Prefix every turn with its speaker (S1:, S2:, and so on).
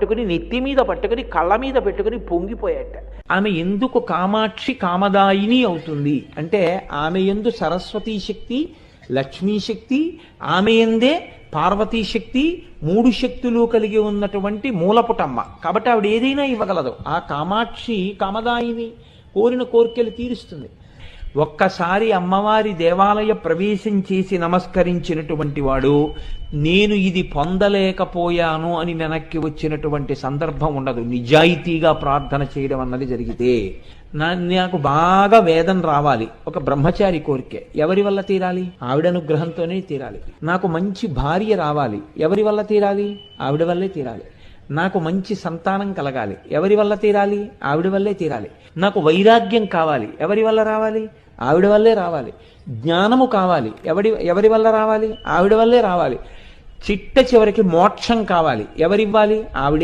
S1: పట్టుకుని నెత్తి మీద పట్టుకుని కళ్ళ మీద పెట్టుకుని పొంగిపోయాట. ఆమె ఎందుకు కామాక్షి కామదాయిని అవుతుంది అంటే ఆమె యందు సరస్వతీ శక్తి, లక్ష్మీ శక్తి, ఆమె యందే పార్వతీ శక్తి, మూడు శక్తులు కలిగి ఉన్నటువంటి మూలపుటమ్మ. కాబట్టి ఆవిడ ఏదైనా ఇవ్వగలదు. ఆ కామాక్షి కామదాయిని, కోరిన కోరికలు తీరుస్తుంది. ఒక్కసారి అమ్మవారి దేవాలయ ప్రవేశం చేసి నమస్కరించినటువంటి వాడు నేను ఇది పొందలేకపోయాను అని వెనక్కి వచ్చినటువంటి సందర్భం ఉండదు. నిజాయితీగా ప్రార్థన చేయడం అన్నది జరిగితే నాకు బాగా వేదన రావాలి, ఒక బ్రహ్మచారి కోరికే, ఎవరి వల్ల తీరాలి? ఆవిడ అనుగ్రహంతోనే తీరాలి. నాకు మంచి భార్య రావాలి, ఎవరి వల్ల తీరాలి? ఆవిడ వల్లే తీరాలి. నాకు మంచి సంతానం కలగాలి, ఎవరి వల్ల తీరాలి? ఆవిడ వల్లే తీరాలి. నాకు వైరాగ్యం కావాలి, ఎవరి వల్ల రావాలి? ఆవిడ వల్లే రావాలి. జ్ఞానము కావాలి, ఎవరి వల్ల రావాలి? ఆవిడ వల్లే రావాలి. చిట్ట చివరికి మోక్షం కావాలి, ఎవరివ్వాలి? ఆవిడే.